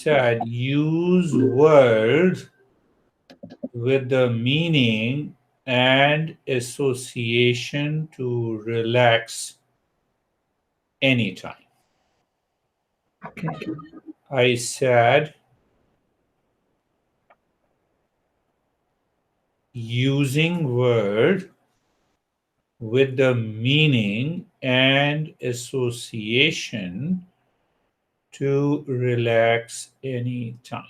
said use words with the meaning and association to relax anytime. Okay. I said using word with the meaning and association to relax anytime.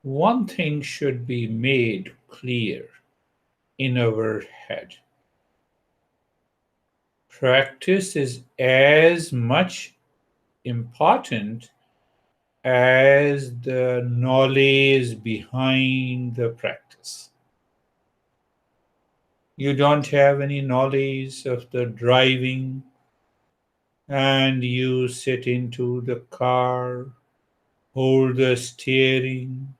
One thing should be made clear in our head. Practice is as much important as the knowledge behind the practice. You don't have any knowledge of the driving and you sit into the car, hold the steering.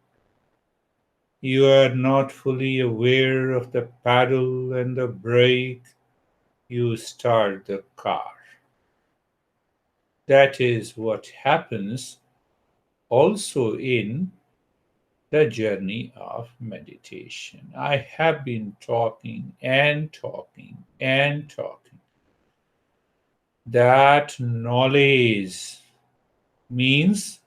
You are not fully aware of the paddle and the brake. You start the car. That is what happens also in the journey of meditation. I have been talking and talking and talking. That knowledge means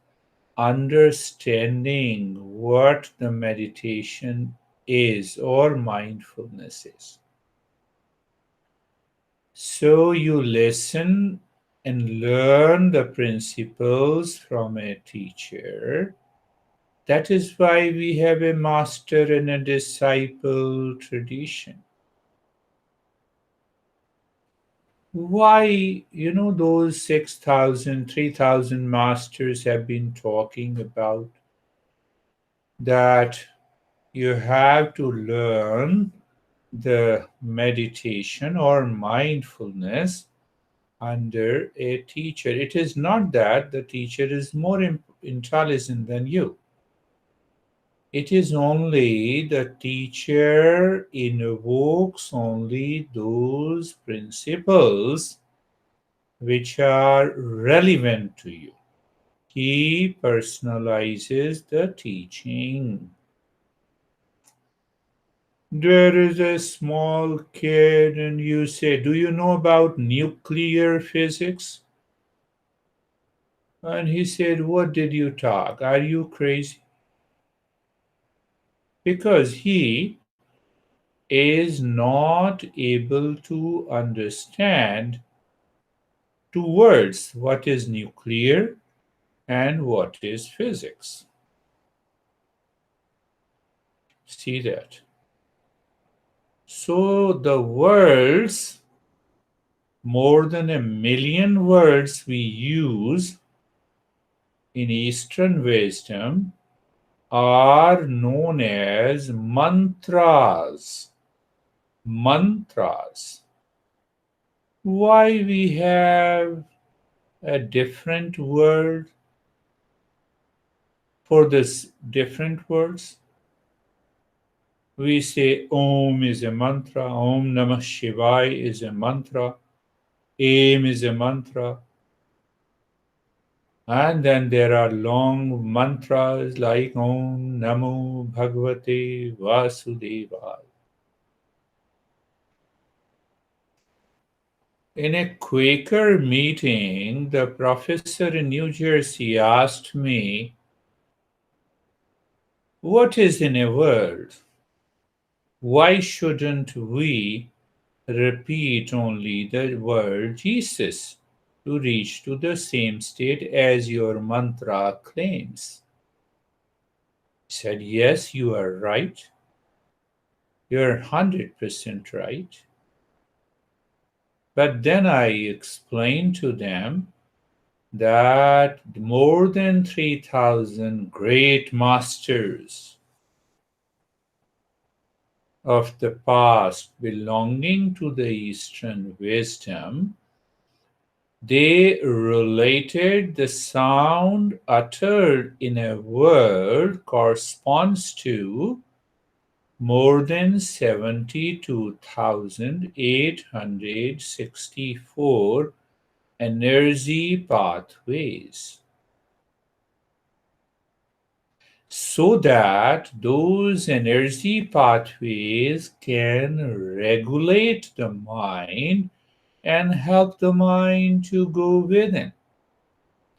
understanding what the meditation is or mindfulness is. So you listen and learn the principles from a teacher. That is why we have a master and a disciple tradition. Why, those 6,000, 3,000 masters have been talking about that you have to learn the meditation or mindfulness under a teacher. It is not that the teacher is more intelligent than you. It is only the teacher invokes only those principles which are relevant to you. He personalizes the teaching. There is a small kid, and you say, do you know about nuclear physics? And he said, what did you talk? Are you crazy? Because he is not able to understand two words, what is nuclear and what is physics. See that? So the words, more than 1,000,000 words we use in Eastern wisdom are known as mantras. Mantras. Why we have a different word for this different words? We say Om is a mantra, Om Namah Shivaya is a mantra, Aim is a mantra. And then there are long mantras like Om Namo Bhagavate Vasudevaya. In a Quaker meeting, the professor in New Jersey asked me, what is in a word? Why shouldn't we repeat only the word Jesus to reach to the same state as your mantra claims? He said, yes, you are right. You're 100% right. But then I explained to them that more than 3,000 great masters of the past belonging to the Eastern wisdom, they related the sound uttered in a word corresponds to more than 72,864 energy pathways. so that those energy pathways can regulate the mind and help the mind to go within.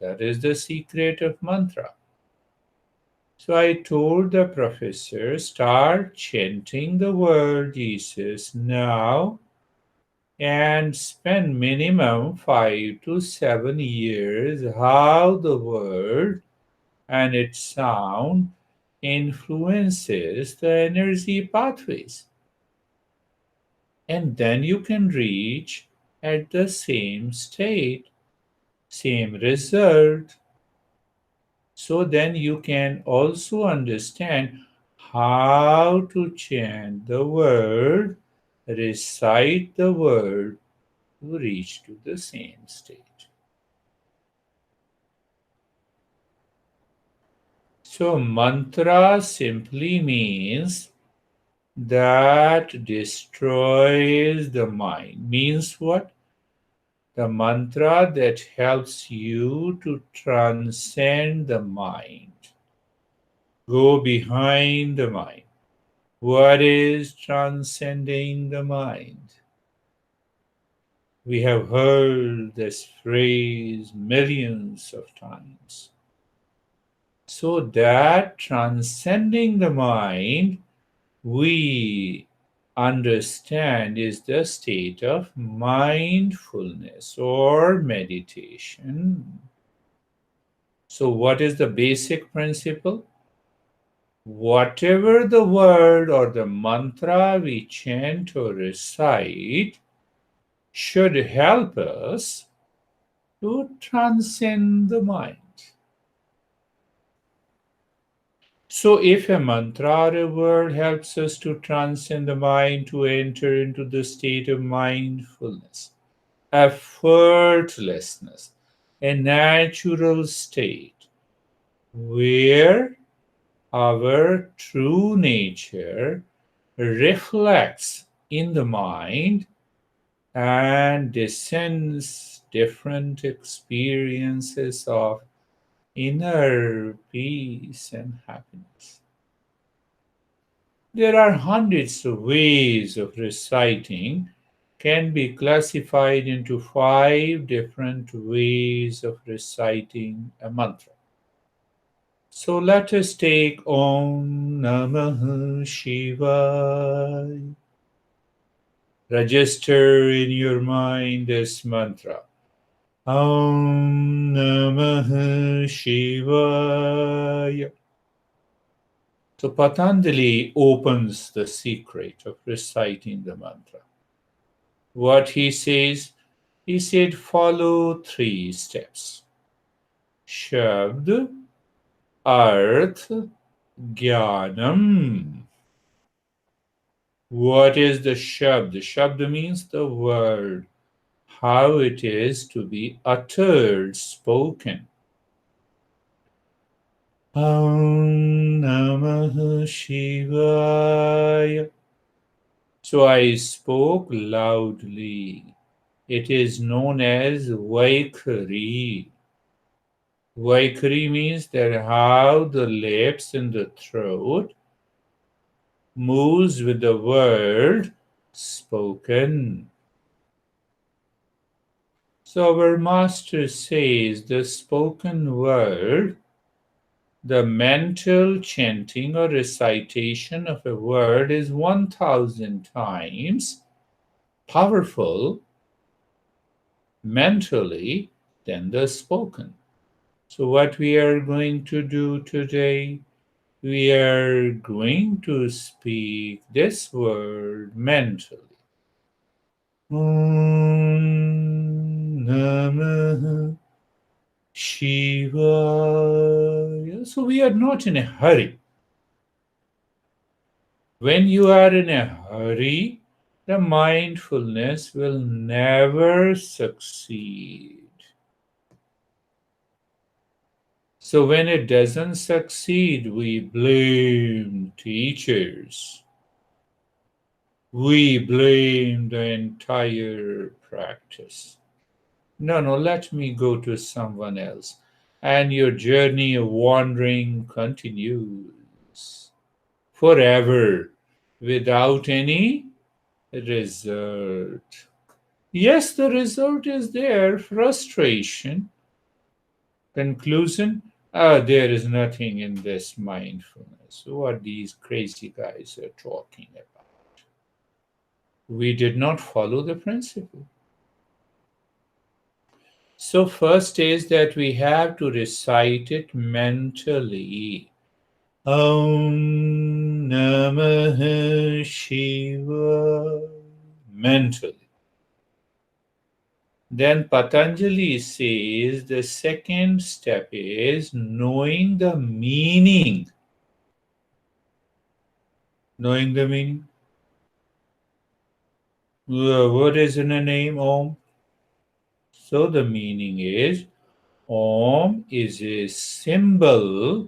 That is the secret of mantra. So I told the professor, start chanting the word Jesus now and spend minimum 5 to 7 years how the word and its sound influences the energy pathways. And then you can reach at the same state, same result. So then you can also understand how to chant the word, recite the word to reach to the same state. So mantra simply means that destroys the mind. Means what? The mantra that helps you to transcend the mind, go behind the mind. What is transcending the mind? We have heard this phrase millions of times. So that transcending the mind, we understand is the state of mindfulness or meditation. So, what is the basic principle? Whatever the word or the mantra we chant or recite should help us to transcend the mind. So, if a mantra or a word helps us to transcend the mind, to enter into the state of mindfulness, effortlessness, a natural state where our true nature reflects in the mind and descends different experiences of inner peace and happiness. There are hundreds of ways of reciting, can be classified into 5 different ways of reciting a mantra. So let us take Om Namah Shivaya. Register in your mind this mantra. Om Namah Shivaya. So Patanjali opens the secret of reciting the mantra. What he says? He said, follow 3 steps. Shabd, Arth, Jnanam. What is the Shabd? Shabd means the word, how it is to be uttered, spoken. Om Namah Shivaya. So I spoke loudly. It is known as Vaikhari. Vaikhari means that how the lips and the throat moves with the word spoken. So our master says the spoken word, the mental chanting or recitation of a word is 1,000 times powerful mentally than the spoken. So what we are going to do today, we are going to speak this word mentally. Om Namah Shivaya. So we are not in a hurry. When you are in a hurry, the mindfulness will never succeed. So when it doesn't succeed, we blame teachers. We blame the entire practice. No, let me go to someone else. And your journey of wandering continues. forever without any result. Yes, the result is there, frustration. Conclusion, there is nothing in this mindfulness. What these crazy guys are talking about. We did not follow the principle. So, first is that we have to recite it mentally. Om Namah Shivaya. Mentally. Then Patanjali says the second step is knowing the meaning. Knowing the meaning. What is in the name Om? So the meaning is Om is a symbol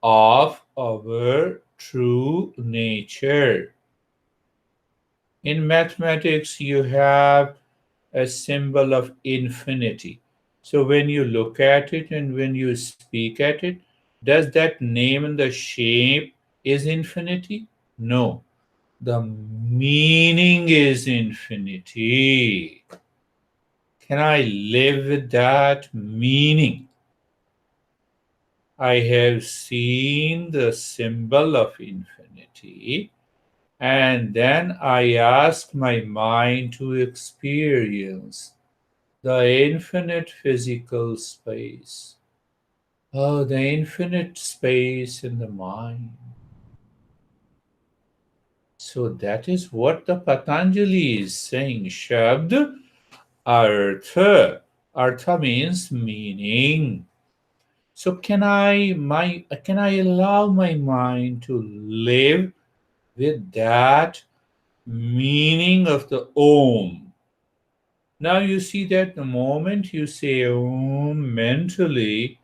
of our true nature. In mathematics, you have a symbol of infinity. So when you look at it and when you speak at it, does that name and the shape is infinity? No. The meaning is infinity. Can I live with that meaning? I have seen the symbol of infinity, and then I ask my mind to experience the infinite physical space. Oh, the infinite space in the mind. So that is what the Patanjali is saying. Shabd Artha. Artha means meaning. So can I allow my mind to live with that meaning of the Om? Now you see that the moment you say Om mentally,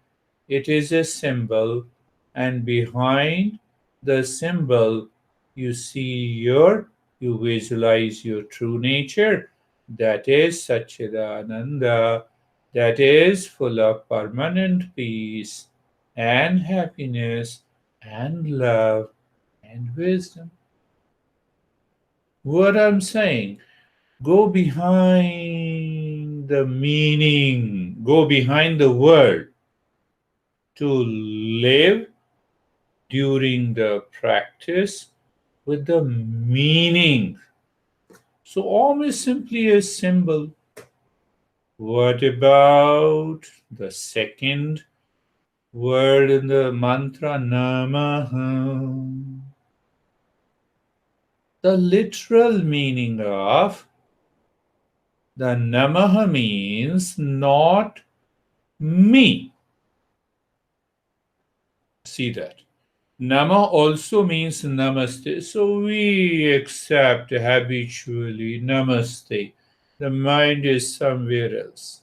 it is a symbol, and behind the symbol, you you visualize your true nature. That is Satchidananda, that is full of permanent peace and happiness and love and wisdom. What I'm saying, go behind the meaning, go behind the word to live during the practice with the meaning. So, Om is simply a symbol. What about the second word in the mantra Namaha? The literal meaning of the Namaha means not me. See that. Nama also means namaste. So we accept habitually namaste. The mind is somewhere else.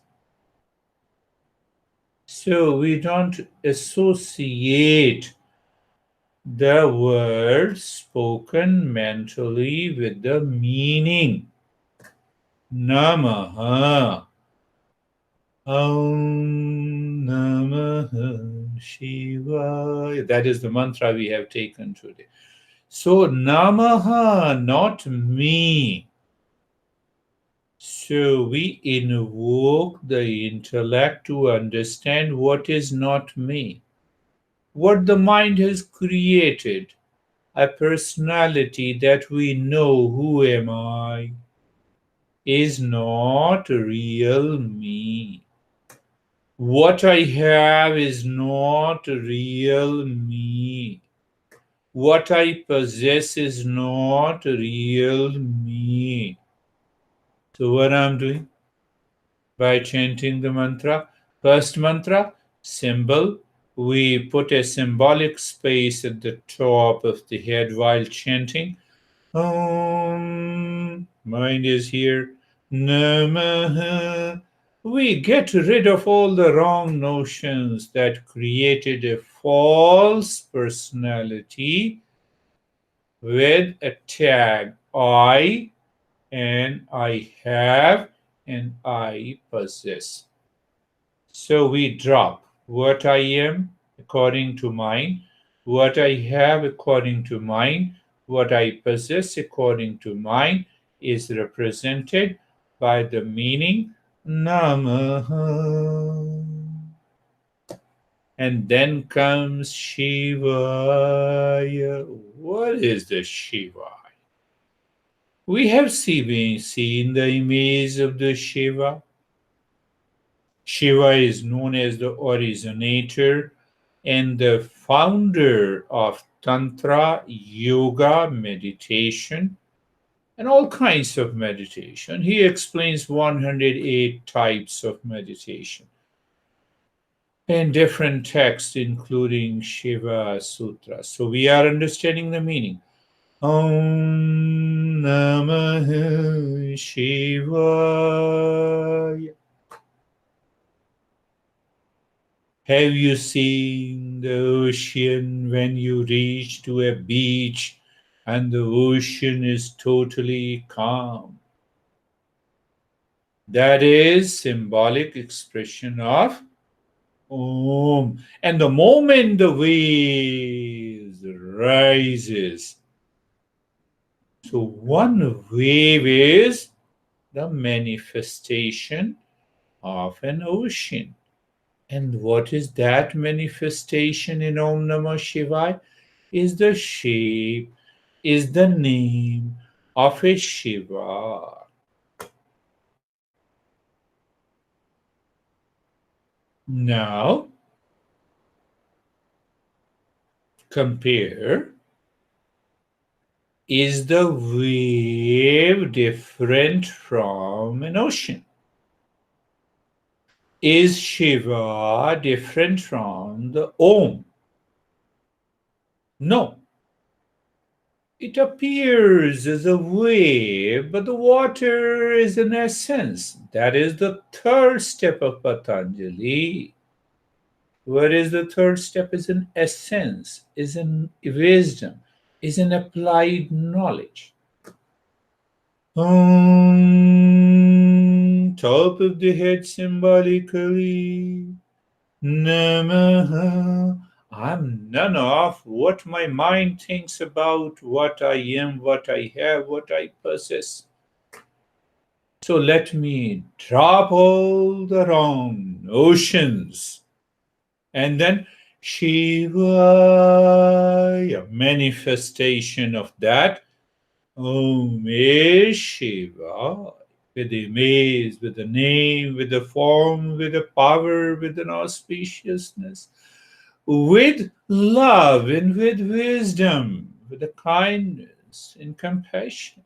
So we don't associate the word spoken mentally with the meaning. Namaha. Om Namaha Shivaya. That is the mantra we have taken today. So, Namaha, not me. So, we invoke the intellect to understand what is not me, what the mind has created, a personality that we know who am I, is not real me. What I have is not real me. What I possess is not real me. So, what I'm doing? By chanting the mantra. First mantra, symbol. We put a symbolic space at the top of the head while chanting. Om. Mind is here. Namaha. We get rid of all the wrong notions that created a false personality with a tag I, and I have, and I possess. So we drop what I am according to mind. What I have according to mind, what I possess according to mind, is represented by the meaning Namaha. And then comes Shivaya. What is the Shiva? We have seen the image of the Shiva. Shiva is known as the originator and the founder of Tantra, Yoga, meditation, and all kinds of meditation. He explains 108 types of meditation in different texts, including Shiva Sutra. So we are understanding the meaning. Om Namah Shivaya. Have you seen the ocean when you reach to a beach and the ocean is totally calm? That is symbolic expression of Om. And the moment the waves rises, so one wave is the manifestation of an ocean. And what is that manifestation in Om Namah Shivaya? Is the shape, is the name of a Shiva. Now, compare. Is the wave different from an ocean? Is Shiva different from the Om? No. It appears as a wave, but the water is an essence. That is the third step of Patanjali. What is the third step? Is an essence, is an wisdom, is an applied knowledge. Top of the head symbolically. Namaha. I'm none of what my mind thinks about what I am, what I have, what I possess. So let me drop all the wrong notions. And then Shiva, manifestation of that. Om is Shiva. With the image, with the name, with the form, with the power, with an auspiciousness, with love and with wisdom, with the kindness and compassion.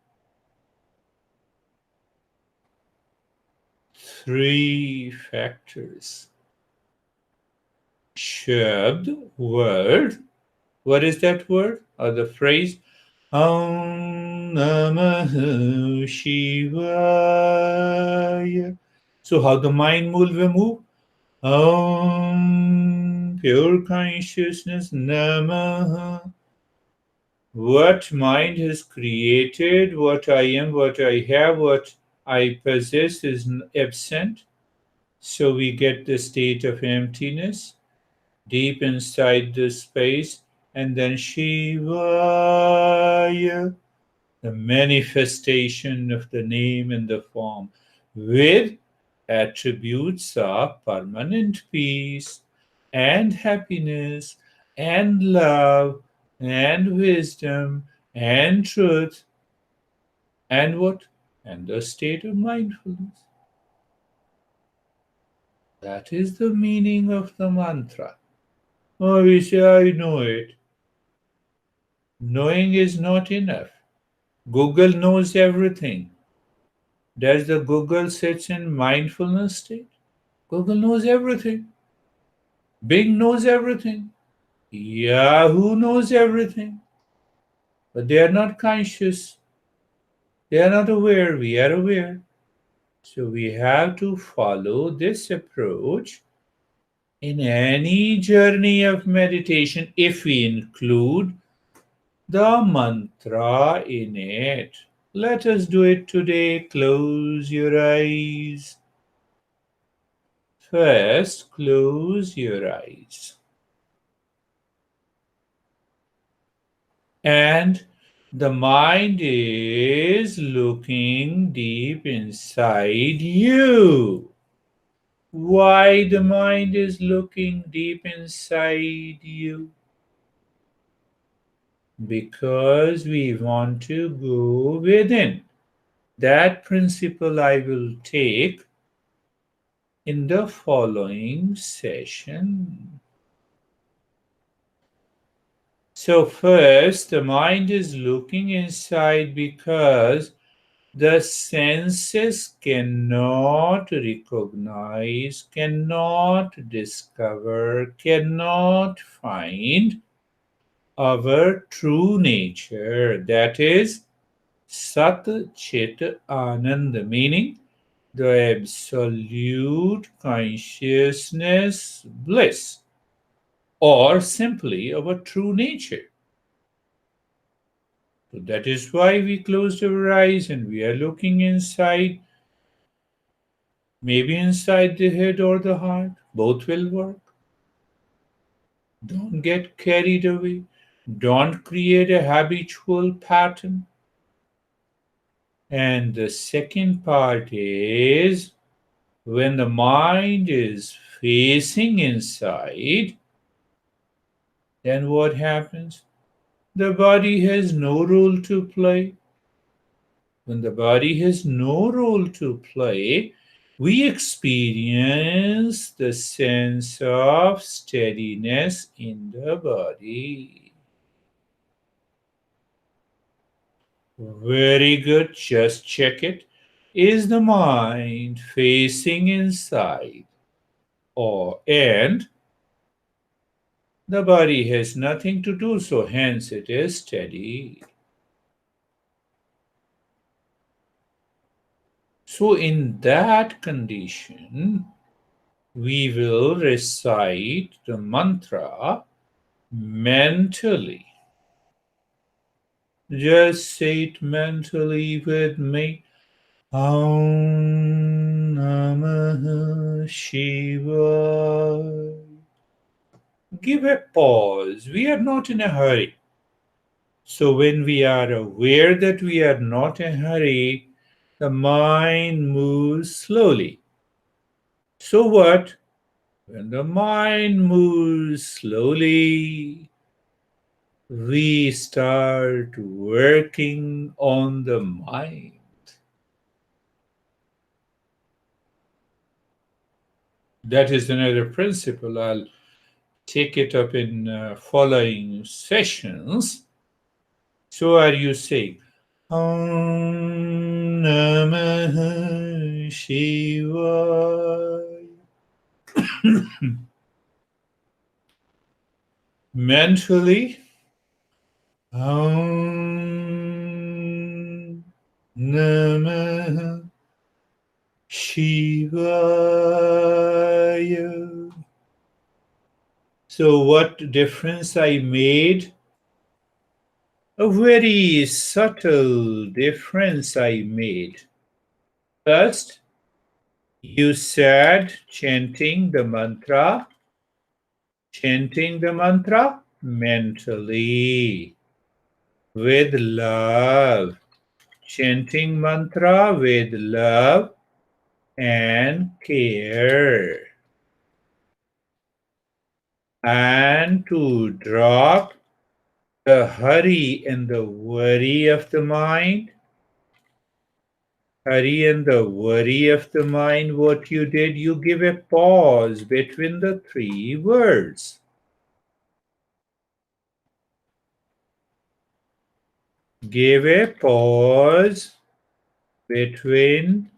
Three factors. Shabd, word. What is that word or the phrase? Om Namah Shivaya. So how the mind will move? Om, pure consciousness, Namaha. What mind has created, what I am, what I have, what I possess is absent. So we get the state of emptiness deep inside the space, and then Shivaya, the manifestation of the name and the form, with attributes of permanent peace and happiness and love and wisdom and truth and what? And the state of mindfulness. That is the meaning of the mantra. Oh, we say, I know it. Knowing is not enough. Google knows everything. Does the Google sits in mindfulness state? Google knows everything. Bing knows everything. Yahoo knows everything. But they are not conscious. They are not aware. We are aware. So we have to follow this approach in any journey of meditation if we include the mantra in it. Let us do it today. Close your eyes. First, close your eyes. And the mind is looking deep inside you. Why the mind is looking deep inside you? Because we want to go within. That principle I will take in the following session. So, first, the mind is looking inside because the senses cannot recognize, cannot discover, cannot find our true nature. That is Sat Chit Anand, meaning the absolute consciousness bliss, or simply our true nature. So that is why we closed our eyes and we are looking inside, maybe inside the head or the heart. Both will work. Don't get carried away. Don't create a habitual pattern. And the second part is when the mind is facing inside, then what happens? The body has no role to play. When the body has no role to play, we experience the sense of steadiness in the body. Very good, just check it. Is the mind facing inside? And the body has nothing to do, so hence it is steady. So, in that condition, we will recite the mantra mentally. Just say it mentally with me. Aum Namah Shivaya. Give a pause. We are not in a hurry. So, when we are aware that we are not in a hurry, the mind moves slowly. So, what? When the mind moves slowly, we start working on the mind. That is another principle. I'll take it up in following sessions. So, are you saying, Om Namah Shivaya? Mentally, Om Namah Shivaya. So, what difference I made? A very subtle difference I made. First, you said chanting the mantra mentally with love, chanting mantra with love and care. And to drop the hurry and the worry of the mind, what you did, you give a pause between the three words. Give a pause between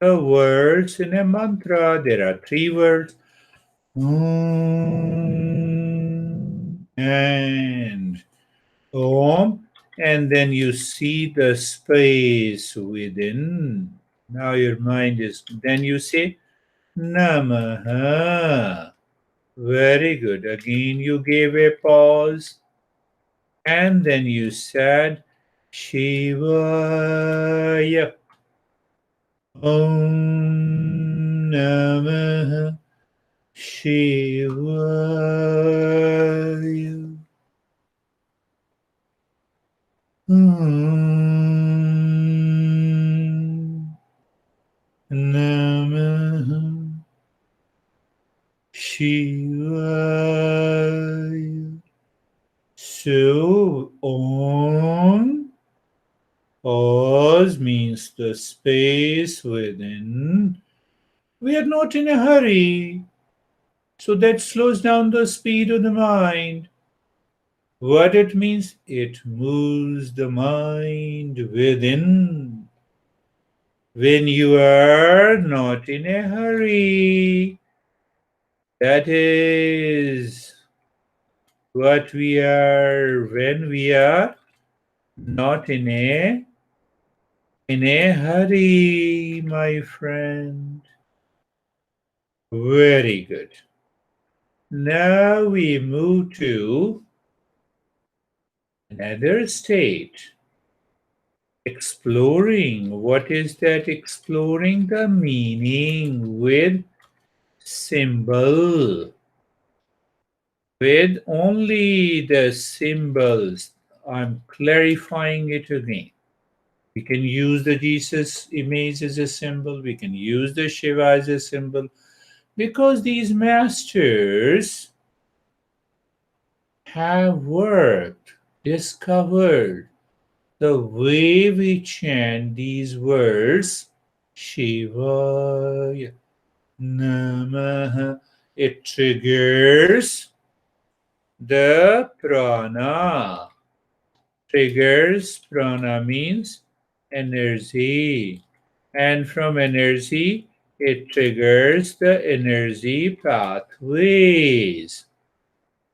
the words in a mantra. There are three words. And Om, and then you see the space within. Now your mind is, then you say Namaha. Very good. Again, you gave a pause, and then you said Shivaya. Om Namaha Shivaya. Shivaya. So on. Pause means the space within. We are not in a hurry, so that slows down the speed of the mind. What it means? It moves the mind within. When you are not in a hurry, that is what we are when we are not in a hurry, my friend. Very good. Now we move to another state. Exploring. What is that? Exploring the meaning with symbol. With only the symbols. I'm clarifying it again. We can use the Jesus image as a symbol. We can use the Shiva as a symbol. Because these masters have worked, discovered the way we chant these words, Shivaya Namaha, it triggers the prana. Triggers prana means energy. And from energy, it triggers the energy pathways.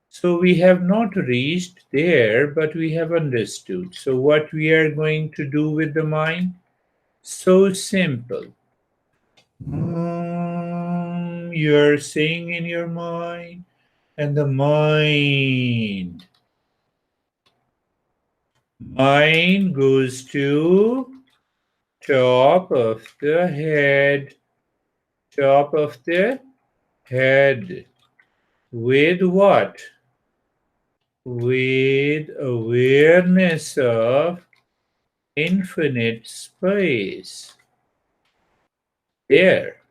So we have not reached there, but we have understood. So what we are going to do with the mind? So simple. You are saying in your mind, and the mind goes to top of the head, top of the head. With what? With awareness of infinite space. There.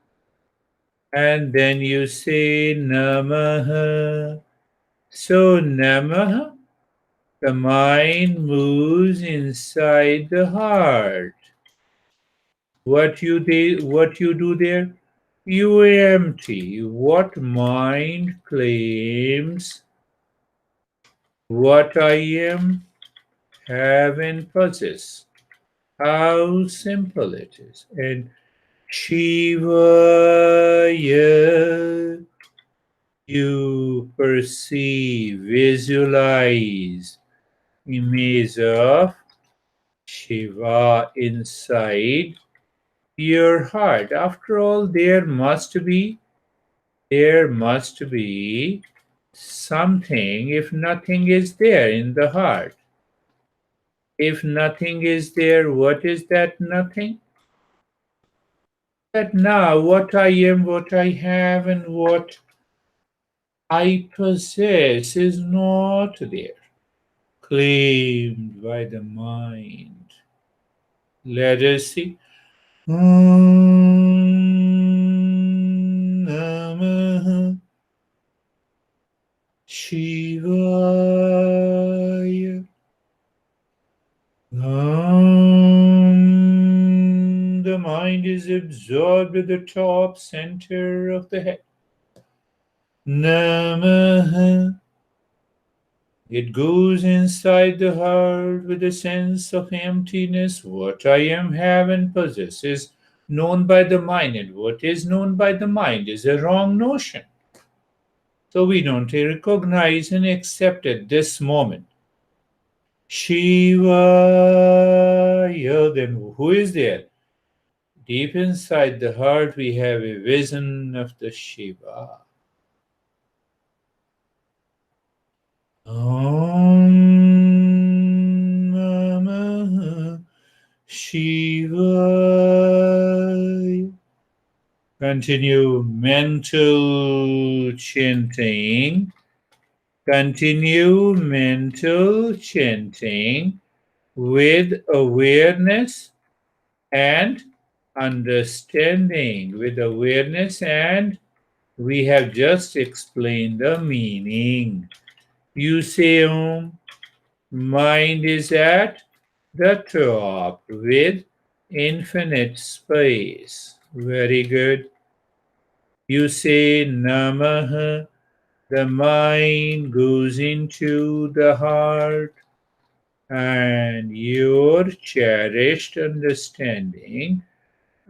And then you say Namaha. So Namaha, the mind moves inside the heart. What you do there? You empty what mind claims what I am, have and possess. How simple it is. And Shivaya, you perceive, visualize image of Shiva inside your heart. After all, there must be something. If nothing is there in the heart, if nothing is there, what is that nothing? That now what I am, what I have, and what I possess is not there, claimed by the mind. Let us see. Namah Shivaya. The mind is absorbed at the top center of the head. Namah. It goes inside the heart with a sense of emptiness. What I am, have, and possess is known by the mind, and what is known by the mind is a wrong notion. So we don't recognize and accept at this moment. Shiva, then who is there? Deep inside the heart, we have a vision of the Shiva. Om Namah Shivaya. Continue mental chanting. Continue mental chanting with awareness and understanding. With awareness and We have just explained the meaning. You say Om, mind is at the top with infinite space. Very good. You say Namah, the mind goes into the heart, and your cherished understanding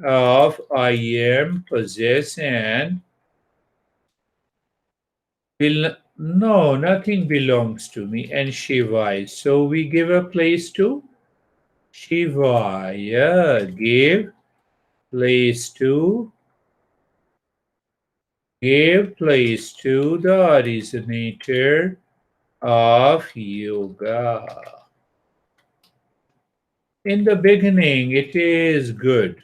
of I am, possess, and no, nothing belongs to me, and Shivaya. So we give a place to Shivaya. Give place to the originator of yoga. In the beginning, it is good.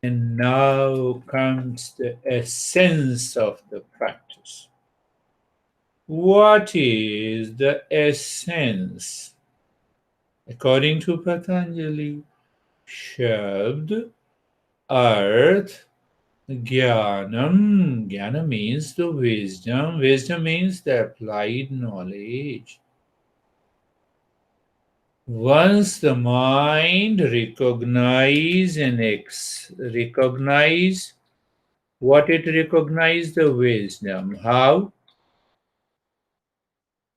And now comes the essence of the practice. What is the essence? According to Patanjali, Shabd, Arth, Jnanam. Jnana means the wisdom. Wisdom means the applied knowledge. Once the mind recognize what it recognize the wisdom. How?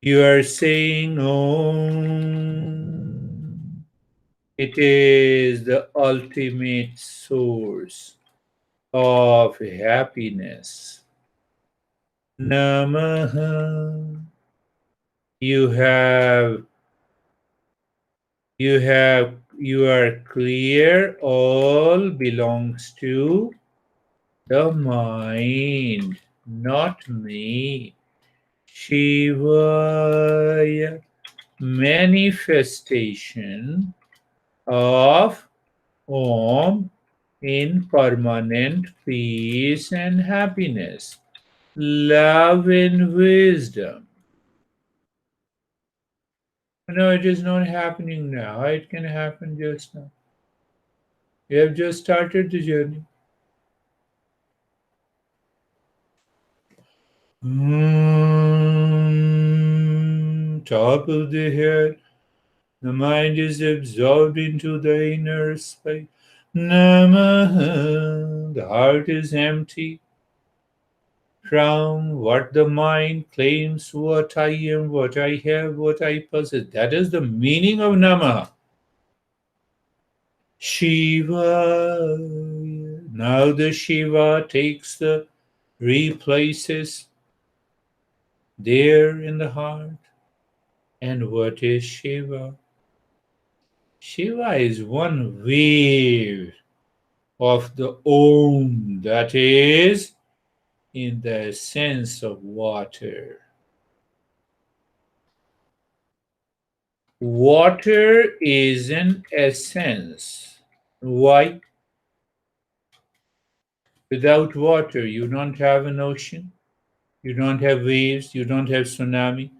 You are saying Om. It is the ultimate source of happiness. Namaha. You have you are clear, all belongs to the mind, not me. Shivaya, manifestation of Om in permanent peace and happiness, love and wisdom. No, it is not happening now. It can happen just now. You have just started the journey. Top of the head, the mind is absorbed into the inner space. Namah, the heart is empty from what the mind claims, what I am, what I have, what I possess. That is the meaning of Namah. Shiva. Now the Shiva takes the replaces there in the heart. And what is Shiva? Shiva is one wave of the Om, that is in the sense of water. Water is an essence. Why? Without water, you don't have an ocean, you don't have waves, you don't have tsunami,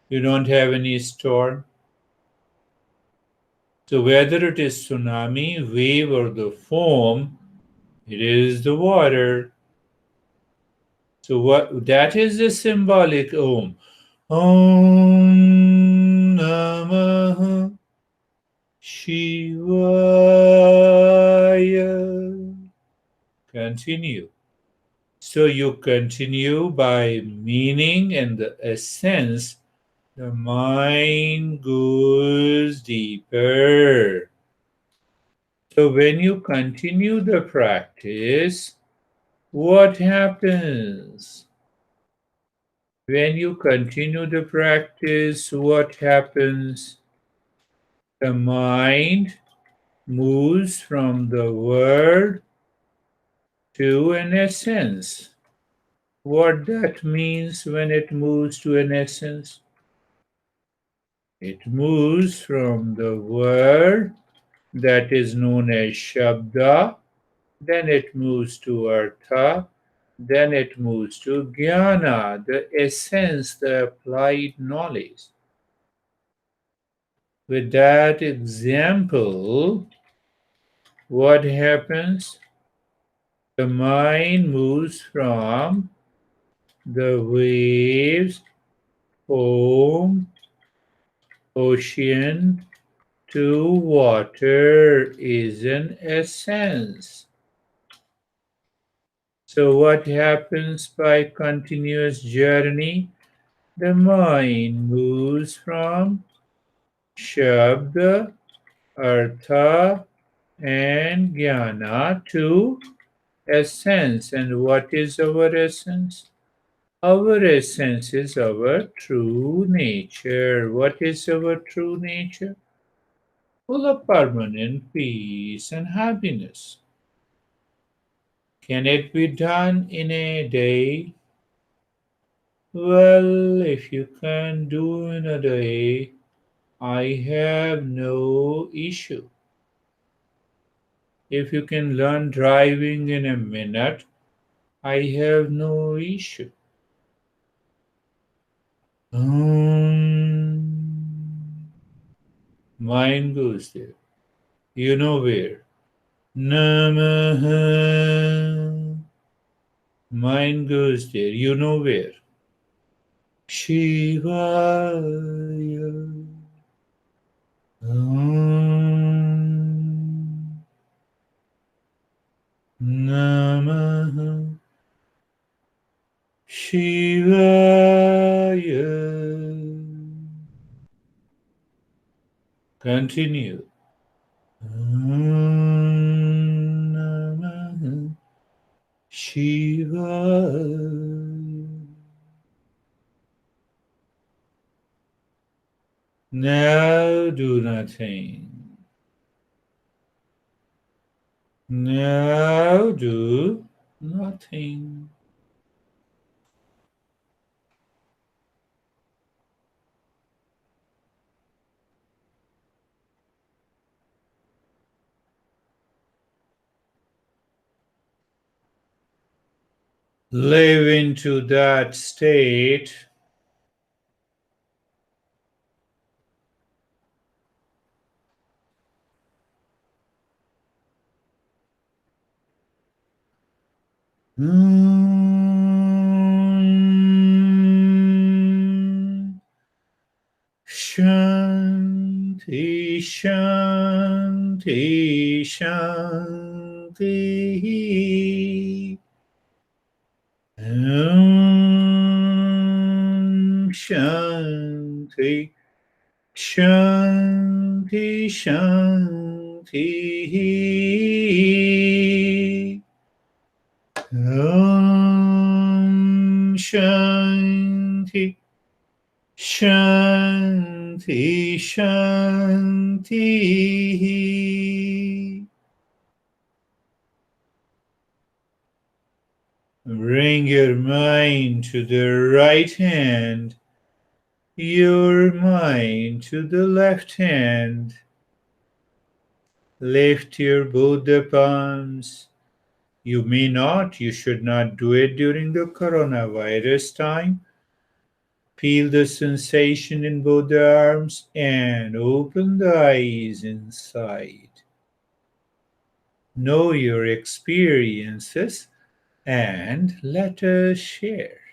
you don't have any storm. So whether it is tsunami, wave, or the foam, it is the water. So what that is the symbolic Om. Om Namah Shivaya. Continue. So you continue by meaning and the essence. The mind goes deeper. So when you continue the practice, what happens? When you continue the practice, what happens? The mind moves from the word to an essence. What that means when it moves to an essence? It moves from the word that is known as Shabda, then it moves to Artha, then it moves to Jnana, the essence, the applied knowledge. With that example, what happens? The mind moves from The waves, foam, ocean to water is an essence. So, what happens by continuous journey? The mind moves from Shabda, Artha, and Jnana to essence. And what is our essence? Our essence is our true nature. What is our true nature? Full of permanent peace and happiness. Can it be done in a day? Well, if you can do in a day, I have no issue. If you can learn driving in a minute, I have no issue. Mind goes there. You know where. Namaha. Mind goes there. You know where. Shivaya. Om. Namaha. Shivaya. Continue. Om Namah Shivaya. Now do nothing. Now do nothing. Live into that state. Shanti, Shanti, Shanti. Om Shanti, Shanti, Shanti. Om Shanti, Shanti, Shanti. Bring your mind to the right hand, your mind to the left hand. Lift your both the palms. You may not, you should not do it during the coronavirus time. Feel the sensation in both the arms and open the eyes inside. Know your experiences and let us share.